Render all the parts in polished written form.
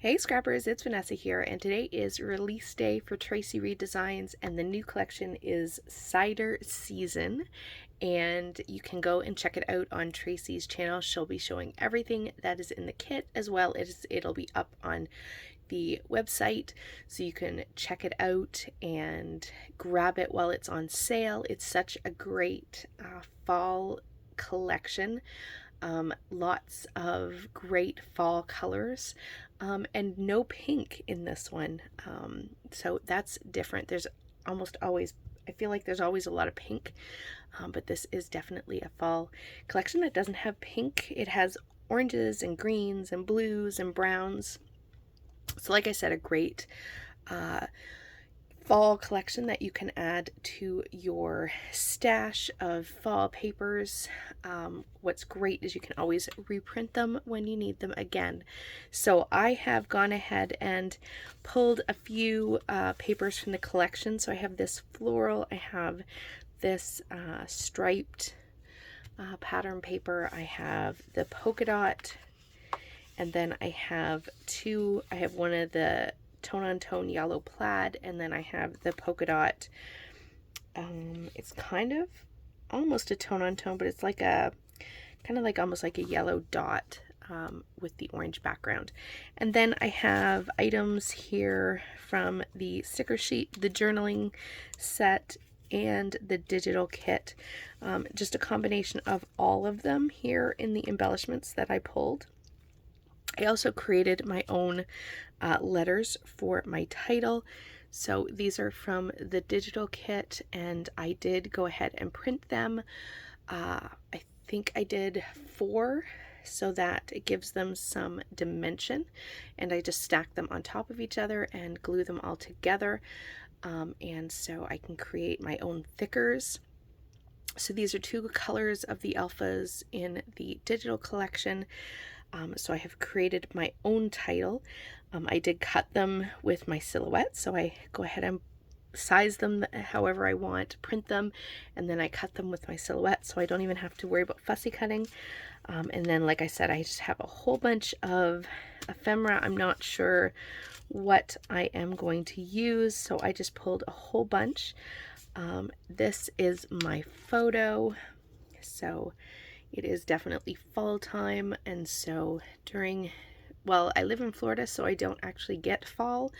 Hey Scrappers, it's Vanessa here, and today is release day for Traci Redesigns, and the new collection is Cider Season, and you can go and check it out on Traci's channel. She'll be showing everything that is in the kit, as well as it'll be up on the website, so you can check it out and grab it while it's on sale. It's such a great fall collection. Lots of great fall colors, and no pink in this one. So that's different. There's almost always, I feel like there's always a lot of pink, but this is definitely a fall collection that doesn't have pink. It has oranges and greens and blues and browns. So like I said, a great fall collection that you can add to your stash of fall papers. What's great is you can always reprint them when you need them again. So I have gone ahead and pulled a few papers from the collection. So I have this floral, I have this striped pattern paper, I have the polka dot, and then I have one of the tone-on-tone yellow plaid, and then I have the polka dot. It's kind of almost a tone-on-tone, but it's like a kind of like almost like a yellow dot with the orange background. And then I have items here from the sticker sheet, the journaling set, and the digital kit. Just a combination of all of them here in the embellishments that I pulled. I also created my own letters for my title. So these are from the digital kit, and I did go ahead and print them. I think I did 4 so that it gives them some dimension, and I just stack them on top of each other and glue them all together. And so I can create my own thickers. So these are 2 colors of the alphas in the digital collection. So I have created my own title. I did cut them with my silhouette, so I go ahead and size them however I want, print them, and then I cut them with my silhouette, so I don't even have to worry about fussy cutting. And then, like I said, I just have a whole bunch of ephemera. I'm not sure what I am going to use, so I just pulled a whole bunch. This is my photo, so it is definitely fall time, and so well, I live in Florida, so I don't actually get fall.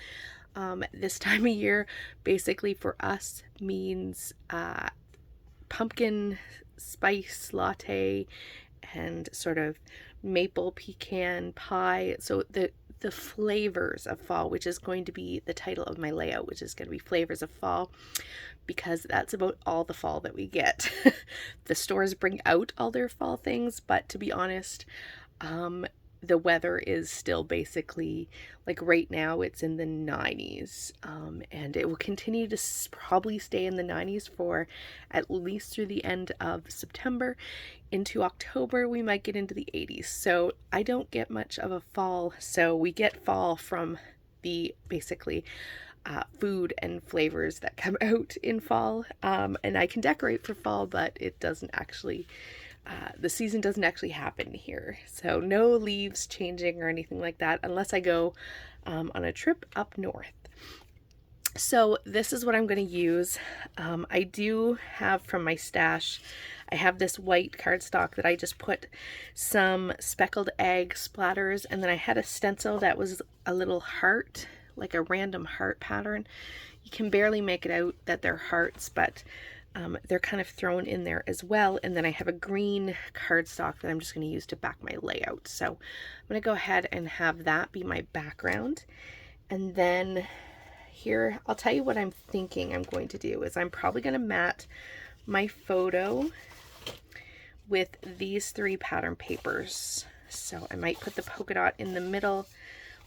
This time of year, basically for us, means pumpkin spice latte and sort of maple pecan pie. So the flavors of fall, which is going to be the title of my layout, which is going to be Flavors of Fall, because that's about all the fall that we get. The stores bring out all their fall things, but to be honest, the weather is still basically, like right now, it's in the 90s, and it will continue to probably stay in the 90s for at least through the end of September. Into October, we might get into the 80s. So I don't get much of a fall. So we get fall from the basically food and flavors that come out in fall. And I can decorate for fall, but it doesn't actually, the season doesn't actually happen here. So no leaves changing or anything like that unless I go on a trip up north. So this is what I'm going to use. I do have from my stash, I have this white cardstock that I just put some speckled egg splatters, and then I had a stencil that was a little heart, like a random heart pattern. You can barely make it out that they're hearts, but they're kind of thrown in there as well. And then I have a green cardstock that I'm just going to use to back my layout. So I'm going to go ahead and have that be my background. And then here, I'll tell you what I'm thinking I'm going to do is I'm probably going to mat my photo with these 3 pattern papers. So I might put the polka dot in the middle,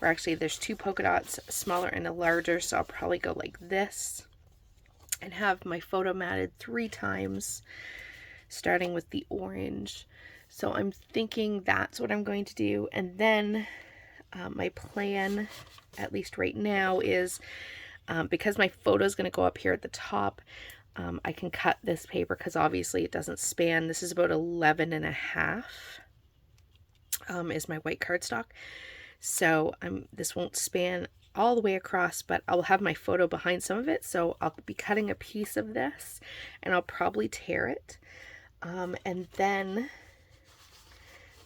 or actually there's 2 polka dots, a smaller and a larger, so I'll probably go like this and have my photo matted 3 times, starting with the orange. So I'm thinking that's what I'm going to do. And then my plan, at least right now, is because my photo is going to go up here at the top, I can cut this paper because obviously it doesn't span. This is about 11 and a half is my white cardstock. So this won't span all the way across, but I'll have my photo behind some of it. So I'll be cutting a piece of this and I'll probably tear it. And then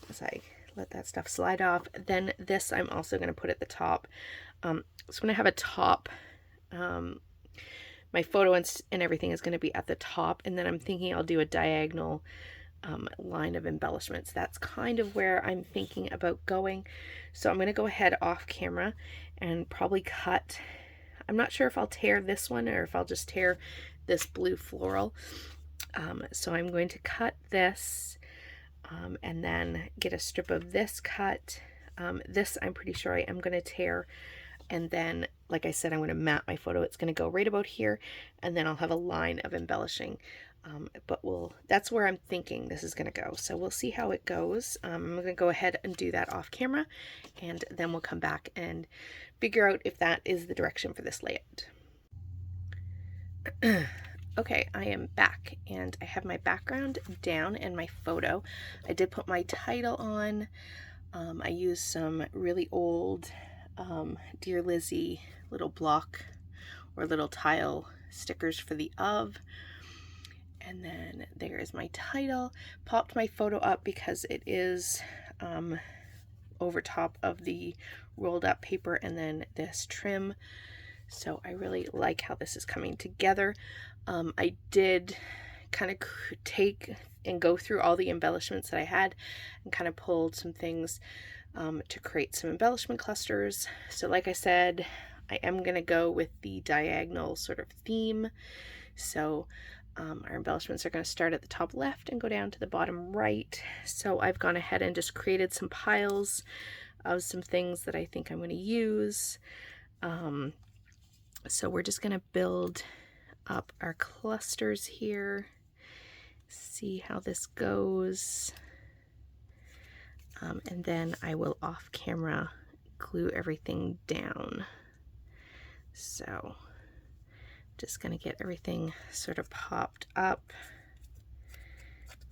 as I let that stuff slide off, then this I'm also going to put at the top. So when I have a top, my photo and everything is going to be at the top, and then I'm thinking I'll do a diagonal line of embellishments. That's kind of where I'm thinking about going. So I'm going to go ahead off camera and probably cut. I'm not sure if I'll tear this one or if I'll just tear this blue floral. So I'm going to cut this and then get a strip of this cut. This I'm pretty sure I am going to tear. And then, like I said, I'm going to mat my photo. It's going to go right about here, and then I'll have a line of embellishing. But that's where I'm thinking this is going to go. So we'll see how it goes. I'm going to go ahead and do that off camera, and then we'll come back and figure out if that is the direction for this layout. Okay, I am back, and I have my background down and my photo. I did put my title on. I used some really old Dear Lizzie little block or little tile stickers for the of. And then there is my title. Popped my photo up because it is over top of the rolled up paper and then this trim. So I really like how this is coming together. I did kind of take and go through all the embellishments that I had and kind of pulled some things to create some embellishment clusters. So like I said, I am going to go with the diagonal sort of theme. So our embellishments are going to start at the top left and go down to the bottom right. So I've gone ahead and just created some piles of some things that I think I'm going to use. So we're just going to build up our clusters here, see how this goes. And then I will off camera glue everything down. So just going to get everything sort of popped up,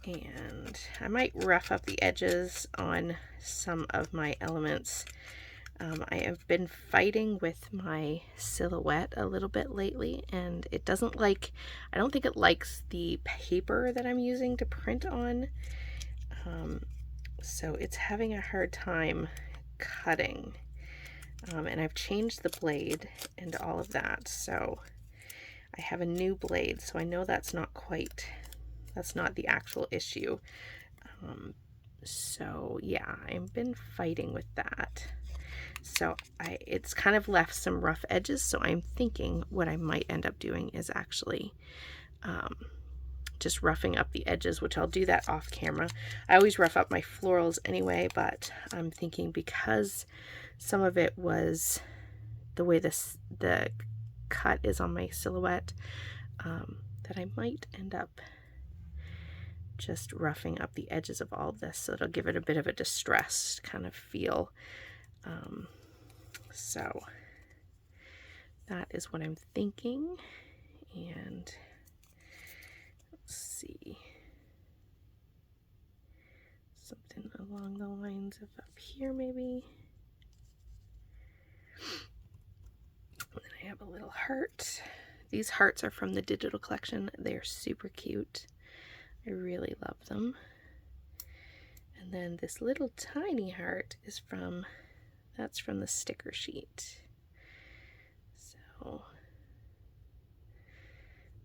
and I might rough up the edges on some of my elements. I have been fighting with my silhouette a little bit lately, and it doesn't like, I don't think it likes the paper that I'm using to print on. So it's having a hard time cutting, and I've changed the blade and all of that, so I have a new blade, so I know that's not the actual issue. So yeah, I've been fighting with that. So it's kind of left some rough edges, so I'm thinking what I might end up doing is actually just roughing up the edges, which I'll do that off camera. I always rough up my florals anyway, but I'm thinking because some of it was the way the cut is on my silhouette, that I might end up just roughing up the edges of all this, so it'll give it a bit of a distressed kind of feel. So that is what I'm thinking, and let's see, something along the lines of up here maybe. And then I have a little heart. These hearts are from the digital collection. They're super cute. I really love them. And then this little tiny heart is that's from the sticker sheet. So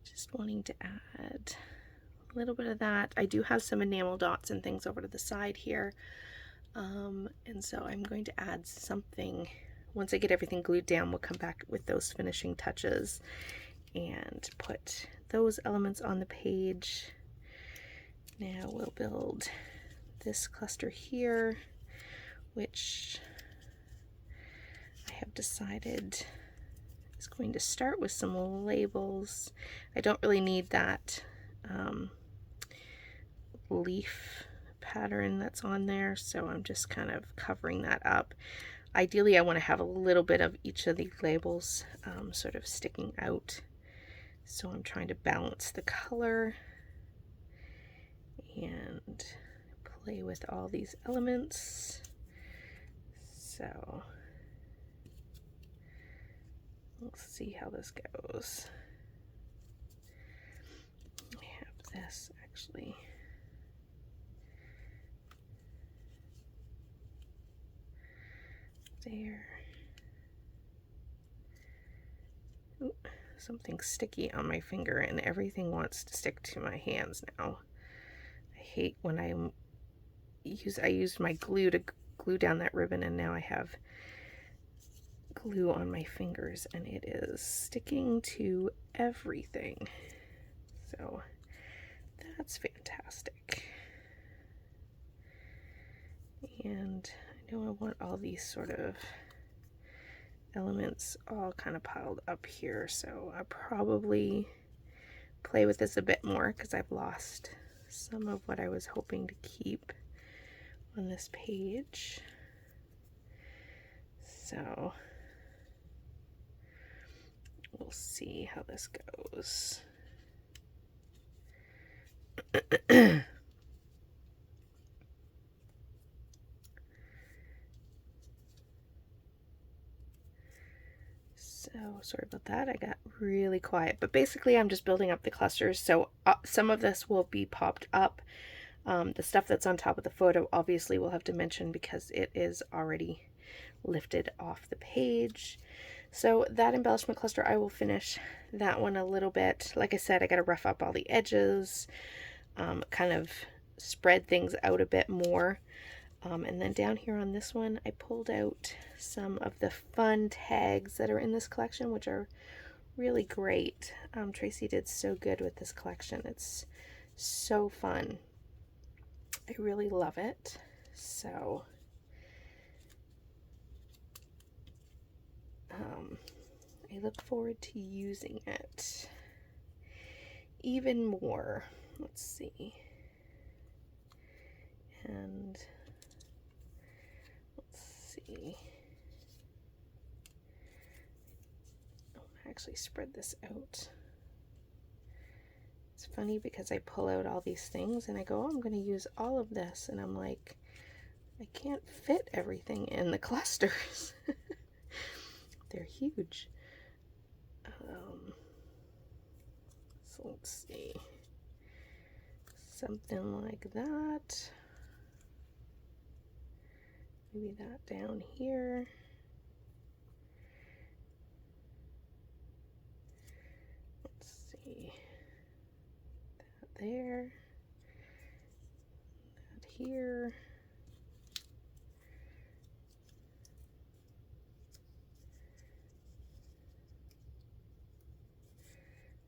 just wanting to add a little bit of that. I do have some enamel dots and things over to the side here. And so I'm going to add something. Once I get everything glued down, we'll come back with those finishing touches and put those elements on the page. Now we'll build this cluster here, which I have decided is going to start with some labels. I don't really need that leaf pattern that's on there, so I'm just kind of covering that up. Ideally, I want to have a little bit of each of the labels sort of sticking out. So I'm trying to balance the color and play with all these elements. So let's see how this goes. I have this actually. There. Ooh, something sticky on my finger and everything wants to stick to my hands now. I hate when I used my glue to glue down that ribbon, and now I have glue on my fingers and it is sticking to everything. So that's fantastic. And I know I want all these sort of elements all kind of piled up here, so I'll probably play with this a bit more because I've lost some of what I was hoping to keep on this page. So we'll see how this goes. So sorry about that, I got really quiet, but basically I'm just building up the clusters. So some of this will be popped up. The stuff that's on top of the photo obviously we'll have to mention because it is already lifted off the page. So that embellishment cluster, I will finish that one a little bit. Like I said, I got to rough up all the edges, kind of spread things out a bit more. And then down here on this one, I pulled out some of the fun tags that are in this collection, which are really great. Traci did so good with this collection. It's so fun. I really love it. So I look forward to using it even more. Let's see. And let's see. I'll actually spread this out. It's funny because I pull out all these things and I go, oh, I'm going to use all of this. And I'm like, I can't fit everything in the clusters. They're huge. So let's see. Something like that. Maybe that down here. Let's see. That there. That here.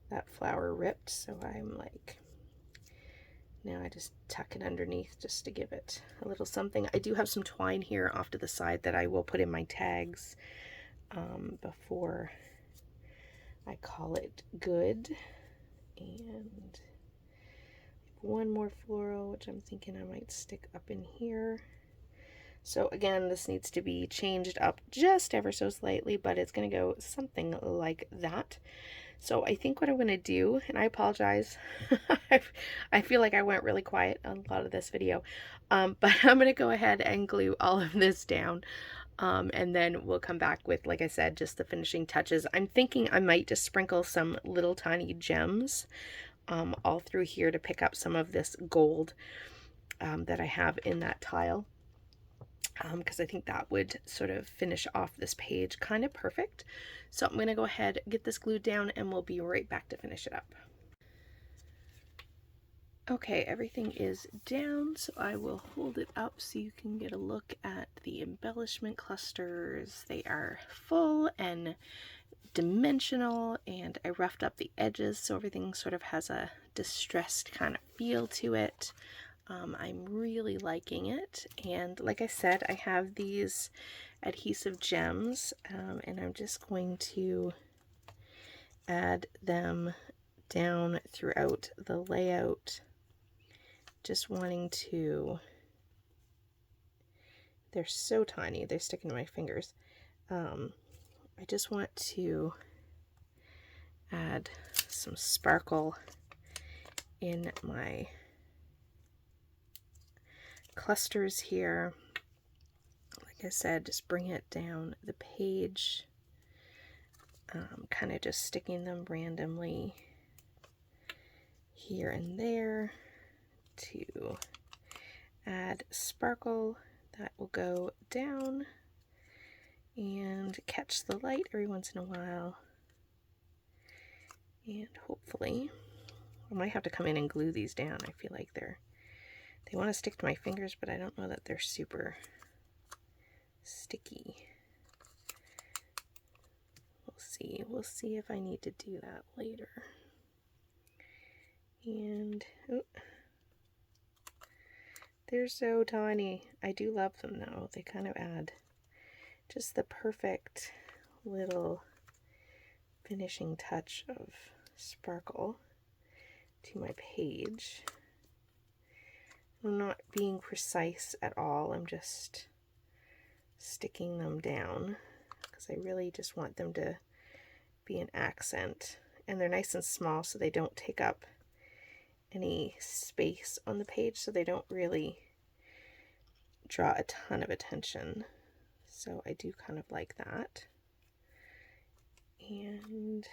That flower ripped, so I'm like, now I just tuck it underneath just to give it a little something. I do have some twine here off to the side that I will put in my tags before I call it good. And one more floral, which I'm thinking I might stick up in here. So again, this needs to be changed up just ever so slightly, but it's going to go something like that. So I think what I'm going to do, and I apologize, I feel like I went really quiet on a lot of this video, but I'm going to go ahead and glue all of this down, and then we'll come back with, like I said, just the finishing touches. I'm thinking I might just sprinkle some little tiny gems all through here to pick up some of this gold that I have in that tile. Because I think that would sort of finish off this page kind of perfect. So I'm going to go ahead, get this glued down, and we'll be right back to finish it up. Okay, everything is down, so I will hold it up so you can get a look at the embellishment clusters. They are full and dimensional, and I roughed up the edges so everything sort of has a distressed kind of feel to it. I'm really liking it, and like I said, I have these adhesive gems, and I'm just going to add them down throughout the layout, just wanting to, they're so tiny, they're sticking to my fingers. I just want to add some sparkle in my clusters here. Like like I said, just bring it down the page, kind of just sticking them randomly here and there to add sparkle that will go down and catch the light every once in a while. And hopefully, I might have to come in and glue these down. I feel like they want to stick to my fingers, but I don't know that they're super sticky. We'll see if I need to do that later. And they're so tiny. I do love them though. They kind of add just the perfect little finishing touch of sparkle to my page. I'm not being precise at all. I'm just sticking them down because I really just want them to be an accent. And they're nice and small so they don't take up any space on the page, so they don't really draw a ton of attention. So I do kind of like that. And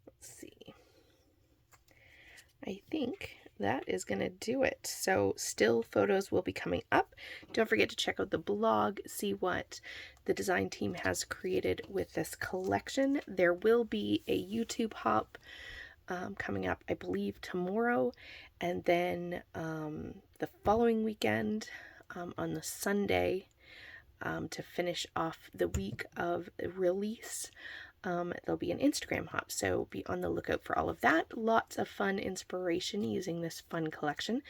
let's see. I think that is going to do it. So still photos will be coming up. Don't forget to check out the blog, see what the design team has created with this collection. There will be a YouTube hop coming up, I believe, tomorrow, and then the following weekend on the Sunday to finish off the week of release. There'll be an Instagram hop, so be on the lookout for all of that. Lots of fun inspiration using this fun collection.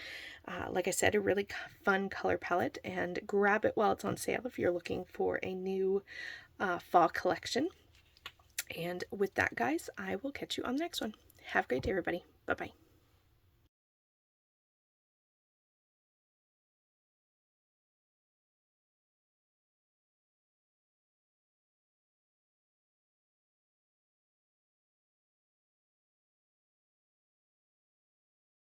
Like I said, a really fun color palette, and grab it while it's on sale if you're looking for a new fall collection. And with that, guys, I will catch you on the next one. Have a great day, everybody. Bye-bye.